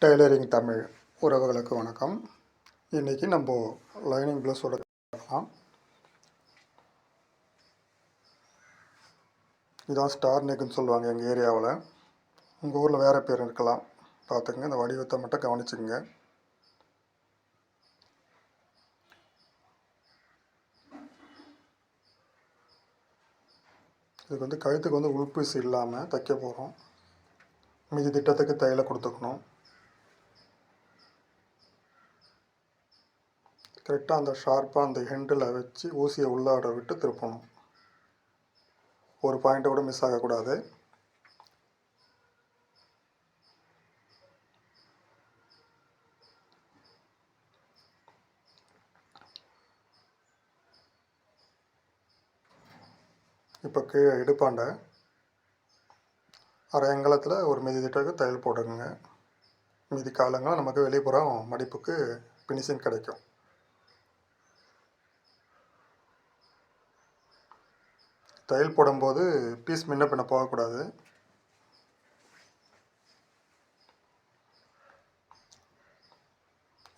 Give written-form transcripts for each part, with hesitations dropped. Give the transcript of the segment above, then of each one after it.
Tailoring Tamil உறவுகளுக்கு வணக்கம். இன்றைக்கி நம்ம லைனிங் ப்ளவுஸோட பார்க்கலாம். இதான் ஸ்டார் நெக்குன்னு சொல்லுவாங்க எங்கள் ஏரியாவில். உங்கள் ஊரில் வேறு பேர் இருக்கலாம், பார்த்துக்குங்க. இந்த வடிவத்தை மட்டும் கவனிச்சுங்க. இதுக்கு வந்து கழுத்துக்கு வந்து உள்பீஸ் இல்லாமல் தைக்க போகிறோம். மீதி திட்டத்துக்கு தையலை கொடுத்துக்கணும். கரெக்டாக அந்த ஷார்ப்பாக அந்த ஹெண்டில் வச்சு ஊசியை உள்ளாட விட்டு திருப்பணும். ஒரு பாயிண்ட்டை கூட மிஸ் ஆகக்கூடாது. இப்போ கீழே இடுப்பாண்ட அரை அங்கலத்தில் ஒரு மீதி திட்டத்துக்கு தையல் போட்டுக்குங்க. மீதி காலங்களும் நமக்கு வெளிப்புறம் மடிப்புக்கு ஃபினிஷிங் கிடைக்கும். தையல் போடும்போது பீஸ் முன்ன பின்ன போகக்கூடாது.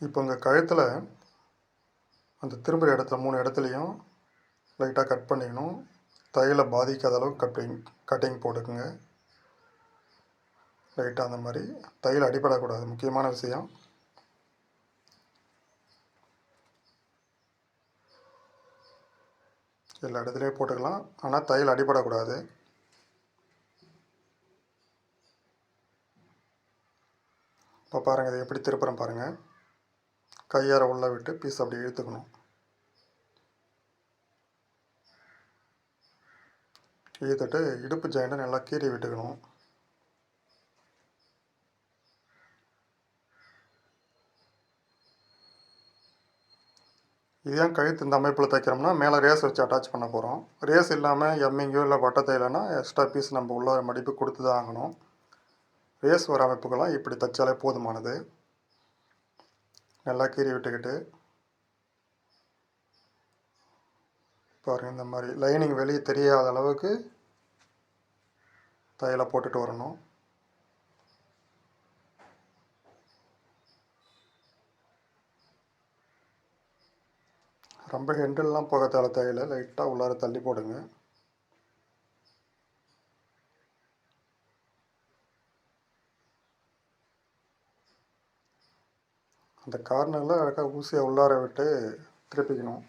இப்போ உங்கள் கழுத்தில் அந்த திரும்புகிற இடத்துல 3 இடத்துலையும் லைட்டாக கட் பண்ணிக்கணும். தையலை பாதிக்காத அளவுக்கு கட்டிங் போட்டுக்குங்க. லைட்டாக அந்த மாதிரி தையல் அடிபடக்கூடாது, முக்கியமான விஷயம். எல்லா இடத்துலையும் போட்டுக்கலாம், ஆனால் தையல் அடிபடக்கூடாது. இப்போ பாருங்கள், இதை எப்படி திருப்புறேன் பாருங்கள். கையார உள்ளே விட்டு பீஸ் அப்படி இழுத்துக்கணும். இழுத்துட்டு இடுப்பு ஜாயிண்ட்டை நல்லா கீறி விட்டுக்கணும். இதுதான் கழுத்து இந்த அமைப்பில் தைக்கிறோம்னா மேலே ரேஸ் வச்சு அட்டாச் பண்ண போகிறோம். ரேஸ் இல்லாமல் எம்மிங்கோ இல்லை வட்ட தையலைனா எக்ஸ்ட்ரா பீஸ் நம்ம உள்ள மடிப்பு கொடுத்து தான் ஆகணும். ரேஸ் வர அமைப்புக்கெல்லாம் இப்படி தைச்சாலே போதுமானது. நல்லா கீறி விட்டுக்கிட்டு பாருங்கள், இந்த மாதிரி லைனிங் வெளியே தெரியாத அளவுக்கு தையலை போட்டுட்டு வரணும். ரொம்ப ஹெண்டெல்லாம் போக தேவை தையலை லைட்டாக உள்ளார தள்ளி போடுங்க. அந்த கார்னரில் அழகாக ஊசியை உள்ளார விட்டு திருப்பிக்கணும்.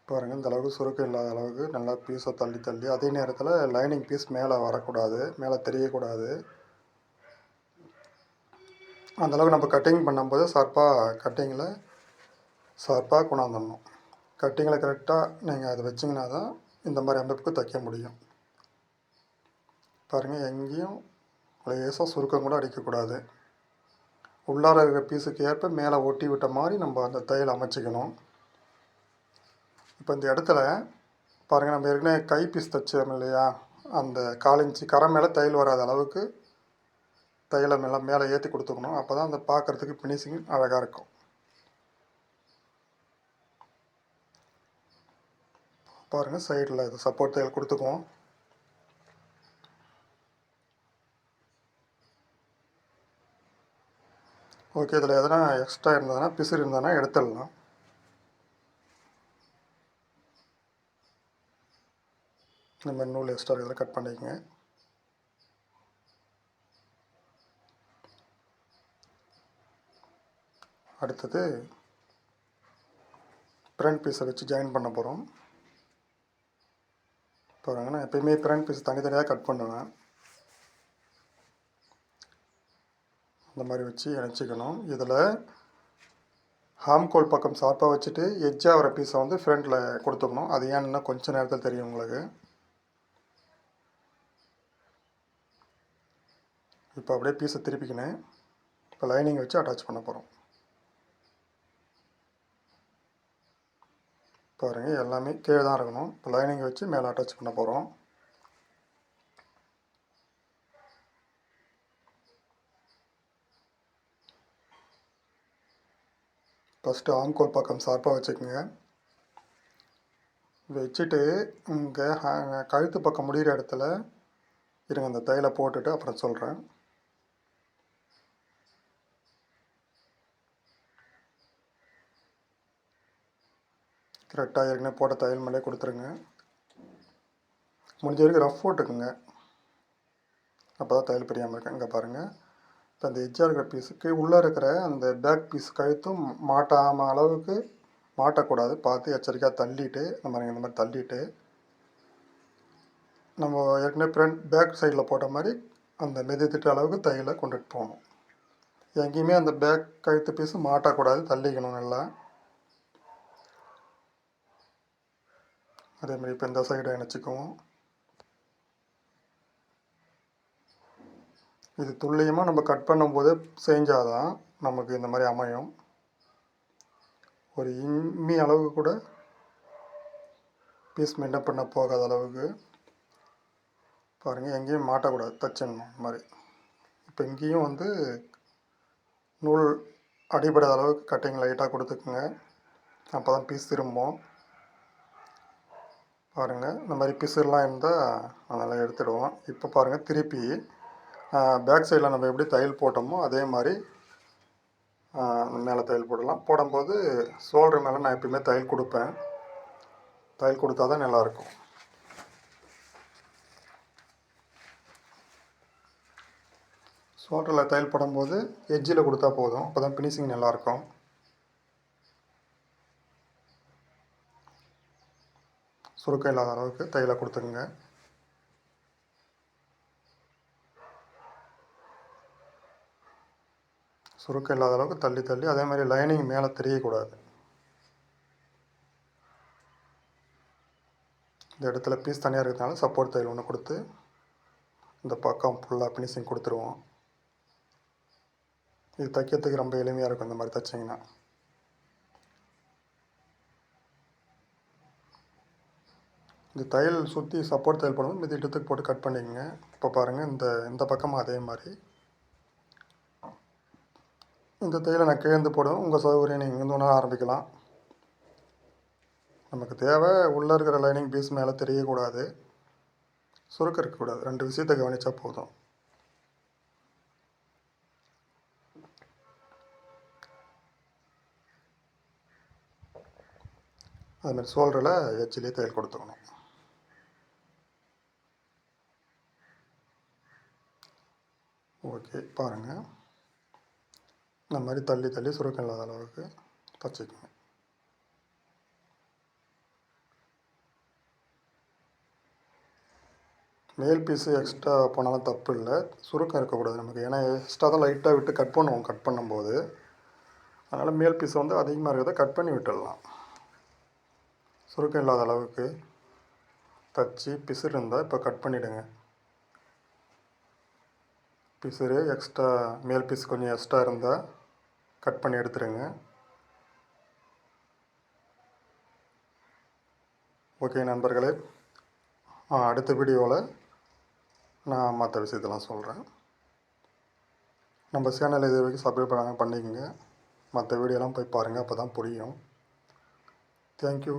பாருங்கள், இந்த அளவுக்கு சுருக்கம் இல்லாத அளவுக்கு நல்லா பீஸை தள்ளி தள்ளி, அதே நேரத்தில் லைனிங் பீஸ் மேலே வரக்கூடாது, மேலே தெரியக்கூடாது. அந்தளவுக்கு நம்ம கட்டிங் பண்ணும்போது கட்டிங்கில் ஷார்ப்பாக கொண்டாந்துடணும். கட்டிங்கில் கரெக்டாக நீங்கள் அதை வச்சிங்கன்னா தான் இந்த மாதிரி அமைப்புக்கு தைக்க முடியும். பாருங்கள், எங்கேயும் லேசாக சுருக்கம் கூட அடிக்கக்கூடாது. உள்ளார இருக்கிற பீஸுக்கு ஏற்ப மேலே ஒட்டி விட்ட மாதிரி நம்ம அந்த தையல் அமைச்சிக்கணும். இப்போ இந்த இடத்துல பாருங்கள், நம்ம ஏற்கனவே கை பீஸ் தைச்சோம் இல்லையா, அந்த 1/4 இன்ச்சு கரை மேலே தையல் வராத அளவுக்கு தையலை மேலே ஏற்றி கொடுத்துக்கணும். அப்போ தான் அந்த பார்க்குறதுக்கு ஃபினிஷிங் அழகாக இருக்கும். பாருங்கள், சைடில் இது சப்போர்ட் தையல் கொடுத்துக்குவோம். ஓகே, இதில் எதனா எக்ஸ்ட்ரா இருந்ததுன்னா பிசுறு இருந்ததுன்னா எடுத்துடலாம். இந்த மாதிரி நூல் எக்ஸ்ட்ரா இருக்கிறத கட் பண்ணிக்கங்க. அடுத்தது ஃப்ரண்ட் பீஸை வச்சு ஜாயின் பண்ண போகிறோம். பாருங்க, நான் எப்பயுமே ஃப்ரண்ட் பீஸ் தனித்தனியாக கட் பண்ணுவேன். இந்த மாதிரி வச்சு இணைச்சிக்கணும். இதில் ஹாம்கோல் பக்கம் ஷார்ப்பாக வச்சுட்டு எட்ஜாக வர பீஸை வந்து ஃப்ரண்ட்டில் கொடுத்துக்கணும். அது ஏன்னா கொஞ்சம் நேரத்தில் தெரியும் உங்களுக்கு. இப்போ அப்படியே பீஸை திருப்பிக்கினேன். இப்போ லைனிங் வச்சு அட்டாச் பண்ண போகிறோம். பாருங்கள், எல்லாமே கீழே தான் இருக்கணும். இப்போ லைனிங் வச்சு மேலே அட்டாச் பண்ண போகிறோம். ஃபஸ்ட்டு ஆம்கோல் பக்கம் ஷார்ப்பாக வச்சுக்கோங்க. வச்சுட்டு இங்கே கழுத்து பக்கம் முடிகிற இடத்துல இருங்க அந்த தையலை போட்டுட்டு அப்புறம் சொல்கிறேன். கரெக்டாக ஏற்கனவே போட்ட தையல் மேலே கொடுத்துருங்க. முடிஞ்ச வரைக்கும் ரஃப் போட்டுக்குங்க, அப்போ தான் தையல் பிரியாமல் இருக்கு. இங்கே பாருங்கள், இப்போ அந்த எட்ஜாக இருக்கிற பீஸுக்கு உள்ளே இருக்கிற அந்த பேக் பீஸ் கழுத்தும் மாட்டாமல் அளவுக்கு மாட்டக்கூடாது, பார்த்து எச்சரிக்கையாக தள்ளிட்டு இந்த மாதிரி தள்ளிட்டு நம்ம ஏற்கனவே ஃப்ரண்ட் பேக் சைடில் போட்ட மாதிரி அந்த மிதித்திட்ட அளவுக்கு தையலை கொண்டுட்டு போகணும். எங்கேயுமே அந்த பேக் கழுத்து பீஸு மாட்டக்கூடாது, தள்ளிக்கணும் நல்லா. அதேமாதிரி இப்போ இந்த சைடை இணைச்சிக்குவோம். இது துல்லியமாக நம்ம கட் பண்ணும்போது செஞ்சாதான் நமக்கு இந்த மாதிரி அமையும். ஒரு இம்மி அளவுக்கு கூட பீஸ் மெயின்டைன் பண்ண போகாத அளவுக்கு பாருங்கள், எங்கேயும் மாட்டக்கூடாது, தச்சிடணும் இந்த மாதிரி. இப்போ இங்கேயும் வந்து நூல் அடிபடாத அளவுக்கு கட்டிங் லைட்டாக கொடுத்துக்குங்க, அப்போ தான் பீஸ் திரும்பும். பாருங்கள், இந்த மாதிரி பிசுலாம் இருந்தால் அதெல்லாம் எடுத்துடுவோம். இப்போ பாருங்கள், திருப்பி பேக் சைடில் நம்ம எப்படி தையல் போட்டோமோ அதே மாதிரி மேலே தையல் போடலாம். போடும்போது ஷோல்டர் மேலே நான் எப்பயுமே தையல் கொடுப்பேன், தையல் கொடுத்தா தான் நல்லாயிருக்கும். ஷோல்டரில் தையல் போடும்போது எட்ஜில் கொடுத்தா போதும், அப்போ தான் ஃபினிஷிங் நல்லாயிருக்கும். சுருக்கம் இல்லாத அளவுக்கு தையலை கொடுத்துக்குங்க. சுருக்கம் இல்லாத அளவுக்கு தள்ளி தள்ளி, அதே மாதிரி லைனிங் மேலே தெரியக்கூடாது. இந்த இடத்துல பீஸ் தனியாக இருக்கிறதுனால சப்போர்ட் தையல் ஒன்று கொடுத்து இந்த பக்கம் ஃபுல்லாக ஃபினிஷிங் கொடுத்துருவோம். இது தைக்கிறதுக்கு ரொம்ப எளிமையாக இருக்கும் இந்த மாதிரி தைச்சிங்கன்னா. இந்த தையல் சுற்றி சப்போர்ட் தையல் பண்ணும்போது மிதிட்டத்துக்கு போட்டு கட் பண்ணிக்கோங்க. இப்போ பாருங்கள், இந்த பக்கமும் அதே மாதிரி இந்த தையலை நான் கிழந்து போடுவேன். உங்கள் சௌகரியம் நீங்கள் இங்கே ஒன்றா ஆரம்பிக்கலாம். நமக்கு தேவை உள்ளே இருக்கிற லைனிங் பீஸ் மேலே தெரியக்கூடாது, சுருக்கம் இருக்கக்கூடாது, 2 விஷயத்தை கவனித்தா போதும். அதுமாதிரி ஷோல்டரில் எட்ஜிலே தையல் கொடுத்துக்கணும். ஓகே, பாருங்கள், இந்த மாதிரி தள்ளி தள்ளி சுருக்கம் இல்லாத அளவுக்கு தச்சுக்கோங்க. மேல் பீஸு எக்ஸ்ட்ரா போனாலும் தப்பு இல்லை, சுருக்கம் இருக்கக்கூடாது நமக்கு. ஏன்னா எக்ஸ்ட்ரா தான் லைட்டாக விட்டு கட் பண்ணுவோம் கட் பண்ணும்போது, அதனால் மேல் பீஸை வந்து அதிகமாக இருக்கிறத கட் பண்ணி விட்டுடலாம். சுருக்கம் இல்லாத அளவுக்கு தச்சு பிசுறு இருந்தால் இப்போ கட் பண்ணிவிடுங்க. பிசுறு எக்ஸ்ட்ரா மேல் பீஸ் கொஞ்சம் எக்ஸ்ட்ரா இருந்தால் கட் பண்ணி எடுத்துருங்க. ஓகே நண்பர்களே, அடுத்த வீடியோவில் நான் மற்ற விஷயத்தெல்லாம் சொல்கிறேன். நம்ம சேனல் இது வரைக்கும் சப்ஸ்கிரைப் பண்ணிக்கோங்க, மற்ற வீடியோலாம் போய் பாருங்கள், அப்போ தான் புரியும். தேங்க்யூ.